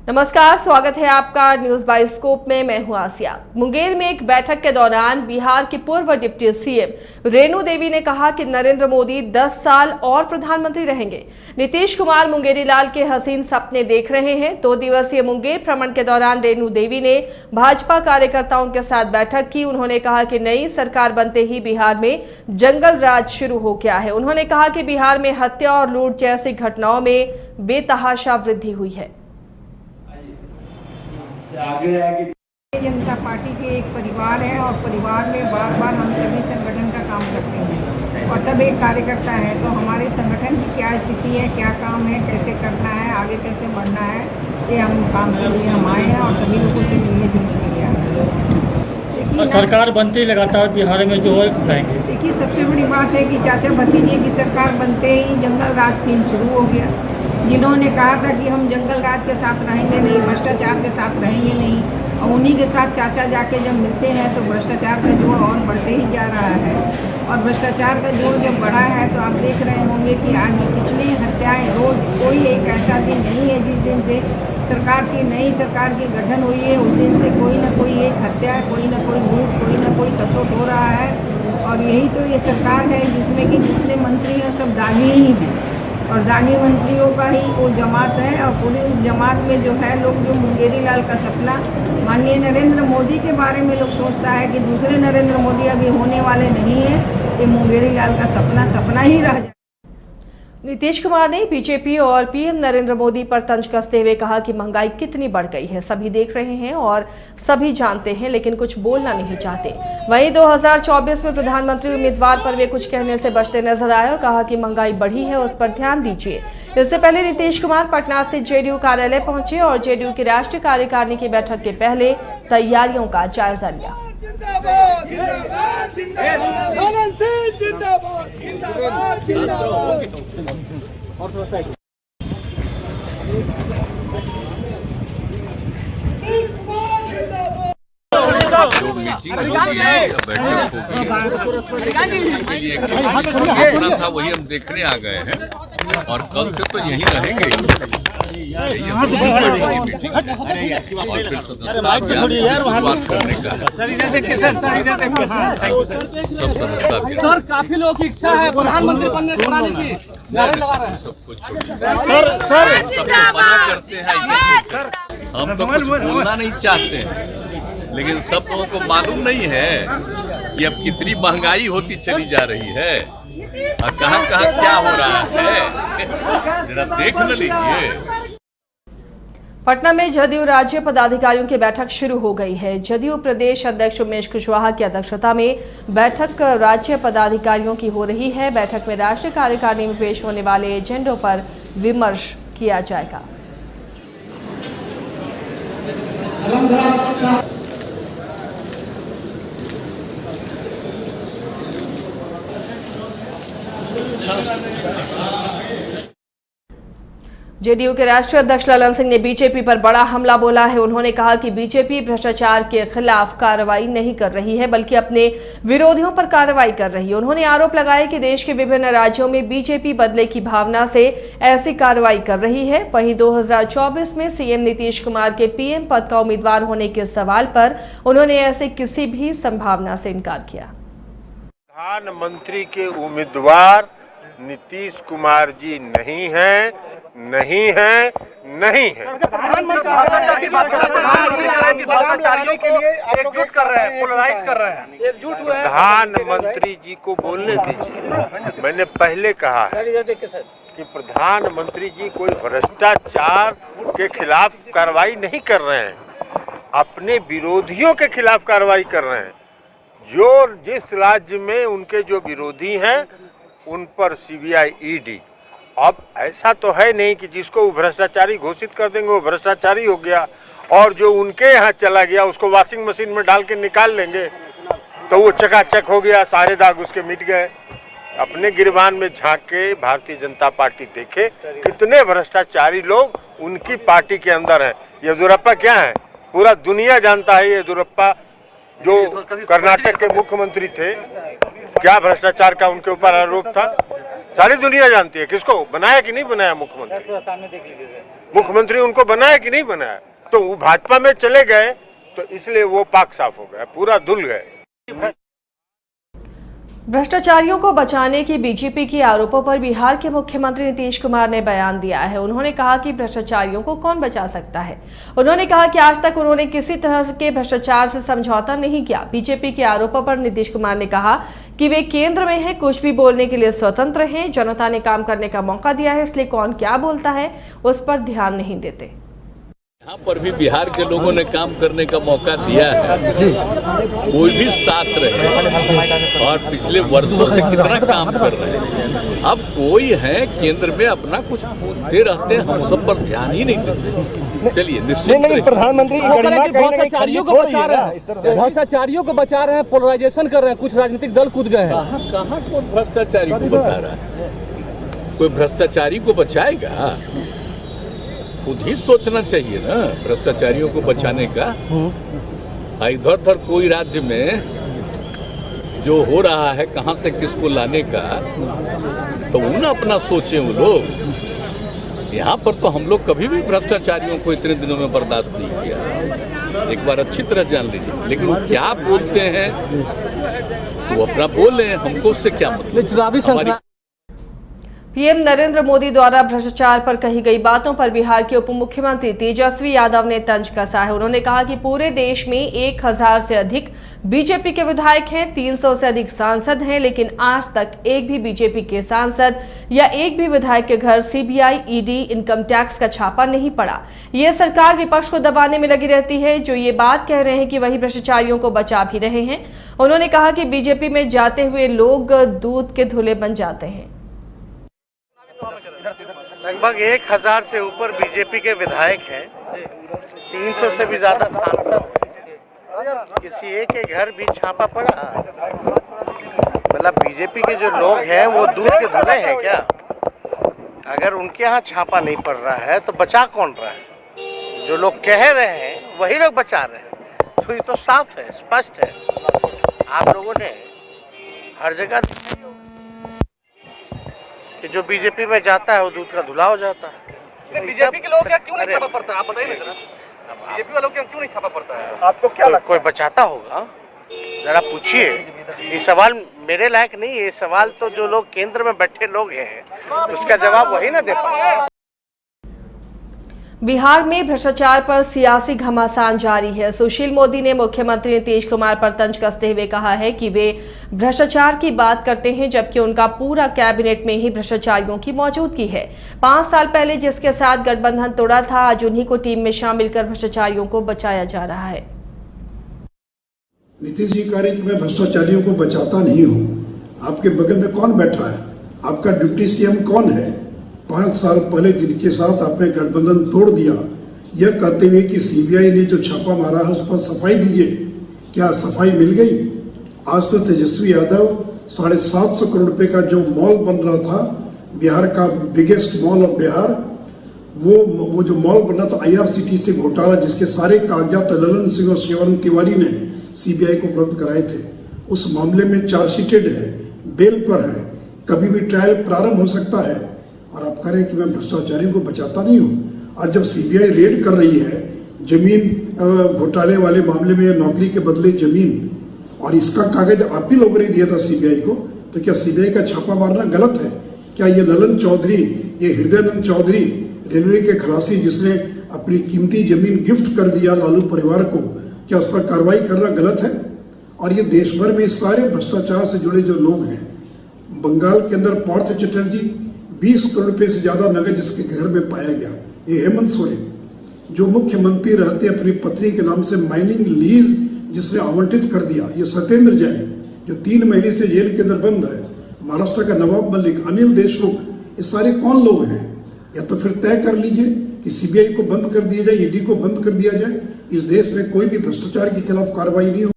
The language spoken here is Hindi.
नमस्कार, स्वागत है आपका न्यूज बाइस्कोप में। मैं हूं आसिया। मुंगेर में एक बैठक के दौरान बिहार के पूर्व डिप्टी सीएम रेणु देवी ने कहा कि नरेंद्र मोदी 10 साल और प्रधानमंत्री रहेंगे। नीतीश कुमार मुंगेरी लाल के हसीन सपने देख रहे हैं। 2 दिवसीय मुंगेर भ्रमण के दौरान रेणु देवी ने भाजपा कार्यकर्ताओं के साथ बैठक की। उन्होंने कहा कि नई सरकार बनते ही बिहार में जंगल राज शुरू हो गया है। उन्होंने कहा कि बिहार में हत्या और लूट जैसी घटनाओं में बेतहाशा वृद्धि हुई है। भारतीय जनता पार्टी के एक परिवार है और परिवार में बार बार हम सभी संगठन का काम करते हैं और सब एक कार्यकर्ता है। तो हमारे संगठन की क्या स्थिति है, क्या काम है, कैसे करना है, आगे कैसे बढ़ना है, ये हम काम के लिए हम आए हैं और सभी लोगों से मिलने जुलने के लिए आए हैं। सरकार बनते ही लगातार बिहार में जो है रहेंगे। देखिए, सबसे बड़ी बात है कि चाचा भतीजे की सरकार बनते ही जंगल राज फिर शुरू हो गया। जिन्होंने कहा था कि हम जंगल राज के साथ रहेंगे नहीं, भ्रष्टाचार के साथ रहेंगे नहीं, और उन्हीं के साथ चाचा जाके जब मिलते हैं तो भ्रष्टाचार का जोड़ और बढ़ते ही जा रहा है। और भ्रष्टाचार का जोड़ जब बढ़ा है तो आप देख रहे होंगे कि आज कितनी हत्याएं रोज, कोई एक ऐसा दिन नहीं है जिस दिन से नई सरकार की गठन हुई है उस दिन से कोई ना कोई एक हत्या, कोई ना कोई लूट, कोई ना कोई कसोट हो रहा है। और यही तो ये सरकार है जिसमें कि जितने मंत्री हैं सब दानी ही हैं और दानी मंत्रियों का ही वो जमात है। और पूरी उस जमात में जो है लोग, जो मुंगेरी लाल का सपना माननीय नरेंद्र मोदी के बारे में लोग सोचता है कि दूसरे नरेंद्र मोदी अभी होने वाले नहीं है, ये मुंगेरी लाल का सपना ही रह जाए। नीतीश कुमार ने बीजेपी और पीएम नरेंद्र मोदी पर तंज कसते हुए कहा कि महंगाई कितनी बढ़ गई है, सभी देख रहे हैं और सभी जानते हैं, लेकिन कुछ बोलना नहीं चाहते। वहीं 2024 में प्रधानमंत्री उम्मीदवार पर वे कुछ कहने से बचते नजर आए और कहा कि महंगाई बढ़ी है, उस पर ध्यान दीजिए। इससे पहले नीतीश कुमार पटना स्थित जेडीयू कार्यालय पहुंचे और जेडीयू की राष्ट्रीय कार्यकारिणी की बैठक के पहले तैयारियों का जायजा लिया। जो मीटिंग होगी है, बैठक होगी, के लिए होना था वही हम देखने आ गए हैं और कल से तो यही रहेंगे। मीटिंग और फिर सदस्यता शुरुआत करने का सब सदस्यता सर, काफी लोगों की इच्छा है प्रधानमंत्री बनने की, सब कुछ मना करते हैं। हम तो कुछ बोलना नहीं चाहते हैं, लेकिन सब लोगों को मालूम नहीं है कि अब कितनी महंगाई होती चली जा रही है और कहां कहां क्या हो रहा है, जरा देख न लीजिए। पटना में जदयू राज्य पदाधिकारियों की बैठक शुरू हो गई है। जदयू प्रदेश अध्यक्ष उमेश कुशवाहा की अध्यक्षता में बैठक राज्य पदाधिकारियों की हो रही है। बैठक में राष्ट्रीय कार्यकारिणी में पेश होने वाले एजेंडों पर विमर्श किया जाएगा। जेडीयू के राष्ट्रीय अध्यक्ष ललन सिंह ने बीजेपी पर बड़ा हमला बोला है। उन्होंने कहा कि बीजेपी भ्रष्टाचार के खिलाफ कार्रवाई नहीं कर रही है, बल्कि अपने विरोधियों पर कार्रवाई कर रही है। उन्होंने आरोप लगाया कि देश के विभिन्न राज्यों में बीजेपी बदले की भावना से ऐसी कार्रवाई कर रही है। वहीं 2024 में सीएम नीतीश कुमार के पीएम पद का उम्मीदवार होने के सवाल पर उन्होंने ऐसे किसी भी संभावना से इनकार किया। प्रधानमंत्री के उम्मीदवार नीतीश कुमार जी नहीं है, नहीं है, नहीं है। प्रधानमंत्री जी को बोलने दीजिए। मैंने पहले कहा है कि प्रधानमंत्री जी कोई भ्रष्टाचार के खिलाफ कार्रवाई नहीं कर रहे हैं, अपने विरोधियों के खिलाफ कार्रवाई कर रहे हैं। जो जिस राज्य में उनके जो विरोधी हैं उन पर सीबीआई, ईडी। अब ऐसा तो है नहीं कि जिसको वो भ्रष्टाचारी घोषित कर देंगे वो भ्रष्टाचारी हो गया और जो उनके यहाँ चला गया उसको वॉशिंग मशीन में डाल के निकाल लेंगे तो वो चकाचक हो गया, सारे दाग उसके मिट गए। अपने गिरबान में झांक के भारतीय जनता पार्टी देखे कितने भ्रष्टाचारी लोग उनकी पार्टी के अंदर हैं। येदियुरप्पा क्या है, पूरा दुनिया जानता है। येदियुरप्पा जो कर्नाटक के मुख्यमंत्री थे, क्या भ्रष्टाचार का उनके ऊपर आरोप था, सारी दुनिया जानती है। किसको बनाया कि नहीं बनाया मुख्यमंत्री, मुख्यमंत्री उनको बनाया कि नहीं बनाया? तो वो भाजपा में चले गए तो इसलिए वो पाक साफ हो गया, पूरा धुल गए। भ्रष्टाचारियों को बचाने की बीजेपी के आरोपों पर बिहार के मुख्यमंत्री नीतीश कुमार ने बयान दिया है। उन्होंने कहा कि भ्रष्टाचारियों को कौन बचा सकता है। उन्होंने कहा कि आज तक उन्होंने किसी तरह के भ्रष्टाचार से समझौता नहीं किया। बीजेपी के आरोपों पर नीतीश कुमार ने कहा कि वे केंद्र में हैं, कुछ भी बोलने के लिए स्वतंत्र हैं। जनता ने काम करने का मौका दिया है, इसलिए कौन क्या बोलता है उस पर ध्यान नहीं देते। यहाँ पर भी बिहार के लोगों ने काम करने का मौका दिया है, कोई भी साथ रहे और पिछले वर्षों से कितना काम कर रहे हैं। अब कोई है केंद्र में अपना कुछ पूछते रहते हैं, हम सब पर ध्यान ही नहीं देते। चलिए निश्चित प्रधानमंत्री भ्रष्टाचारियों को बचा रहे हैं, भ्रष्टाचारियों को बचा रहे हैं, पोलराइजेशन कर रहे हैं, कुछ राजनीतिक दल कूद गए हैं। कहाँ कौन भ्रष्टाचारी को बता रहा है? कोई भ्रष्टाचारी को बचाएगा? खुद ही सोचना चाहिए ना भ्रष्टाचारियों को बचाने का। इधर उधर कोई राज्य में जो हो रहा है कहां से किसको लाने का, तो वो ना अपना सोचे वो लोग। यहाँ पर तो हम लोग कभी भी भ्रष्टाचारियों को इतने दिनों में बर्दाश्त नहीं किया। एक बार अच्छी तरह जान लीजिए। लेकिन वो क्या बोलते हैं तो अपना बोले, हमको उससे क्या मतलब। चुनावी पीएम नरेंद्र मोदी द्वारा भ्रष्टाचार पर कही गई बातों पर बिहार के उप मुख्यमंत्री तेजस्वी यादव ने तंज कसा है। उन्होंने कहा कि पूरे देश में 1000 से अधिक बीजेपी के विधायक हैं, 300 से अधिक सांसद हैं, लेकिन आज तक एक भी बीजेपी के सांसद या एक भी विधायक के घर सीबीआई, ईडी, इनकम टैक्स का छापा नहीं पड़ा। ये सरकार विपक्ष को दबाने में लगी रहती है, जो ये बात कह रहे हैं कि वही भ्रष्टाचारियों को बचा भी रहे हैं। उन्होंने कहा कि बीजेपी में जाते हुए लोग दूध के धुले बन जाते हैं। लगभग 1000 से ऊपर बीजेपी के विधायक हैं, 300 से भी ज्यादा सांसद हैं। किसी एक के घर भी छापा पड़ा? मतलब बीजेपी के जो लोग हैं वो दूध के धुले हैं क्या? अगर उनके यहाँ छापा नहीं पड़ रहा है तो बचा कौन रहा है? जो लोग कह रहे हैं वही लोग बचा रहे हैं। तो ये तो साफ है, स्पष्ट है। आप लोगों ने हर जगह कि जो बीजेपी में जाता है वो दूध का धुला हो जाता है। बीजेपी के लोग क्या क्यों नहीं छापा पड़ता है? आप बताइए जरा, बीजेपी वालों क्या क्यों नहीं छापा पड़ता है? आपको क्या लगता है? कोई बचाता होगा? जरा पूछिए। ये सवाल मेरे लायक नहीं है, ये सवाल तो जो लोग केंद्र में बैठे लोग हैं उसका जवाब वही ना दे पाए। बिहार में भ्रष्टाचार पर सियासी घमासान जारी है। सुशील मोदी ने मुख्यमंत्री नीतीश कुमार पर तंज कसते हुए कहा है कि वे भ्रष्टाचार की बात करते हैं, जबकि उनका पूरा कैबिनेट में ही भ्रष्टाचारियों की मौजूदगी है। 5 साल पहले जिसके साथ गठबंधन तोड़ा था, आज उन्हीं को टीम में शामिल कर भ्रष्टाचारियों को बचाया जा रहा है। नीतीश जी कह रहे कि मैं भ्रष्टाचारियों को बचाता नहीं हूँ। आपके बगल में कौन बैठा है? आपका डिप्टी सीएम कौन है? 5 साल पहले जिनके साथ आपने गठबंधन तोड़ दिया, यह कहते हुए कि सीबीआई ने जो छापा मारा है उस पर सफाई दीजिए। क्या सफाई मिल गई? आज तो तेजस्वी यादव 750 करोड़ रुपए का जो मॉल बन रहा था, बिहार का बिगेस्ट मॉल ऑफ बिहार, वो जो मॉल बना था IRCTC घोटाला, जिसके सारे कागजात ललन सिंह और शिवरन तिवारी ने सीबीआई को उपलब्ध कराए थे, उस मामले में चार्जशीटेड है, बेल पर है, कभी भी ट्रायल प्रारंभ हो सकता है। और आप कह रहे हैं कि मैं भ्रष्टाचारियों को बचाता नहीं हूँ। और जब सीबीआई रेड कर रही है जमीन घोटाले वाले मामले में, नौकरी के बदले जमीन, और इसका कागज आप ही लोगों ने दिया था सीबीआई को, तो क्या सीबीआई का छापा मारना गलत है? क्या ये ललन चौधरी, ये हृदयानंद चौधरी, रेलवे के खलासी जिसने अपनी कीमती जमीन गिफ्ट कर दिया लालू परिवार को, क्या उस पर कार्रवाई करना गलत है? और ये देश भर में सारे भ्रष्टाचार से जुड़े जो लोग हैं, बंगाल के अंदर पार्थ चटर्जी, 20 करोड़ रुपए से ज्यादा नगद जिसके घर में पाया गया। ये हेमंत सोरेन जो मुख्यमंत्री रहते अपनी पत्नी के नाम से माइनिंग लीज जिसने आवंटित कर दिया। ये सत्येंद्र जैन जो 3 महीने से जेल के अंदर बंद है। महाराष्ट्र का नवाब मलिक, अनिल देशमुख, ये सारे कौन लोग हैं? या तो फिर तय कर लीजिए कि सीबीआई को बंद कर दिया जाए, ईडी को बंद कर दिया जाए। इस देश में कोई भी भ्रष्टाचार के खिलाफ कार्रवाई नहीं हो।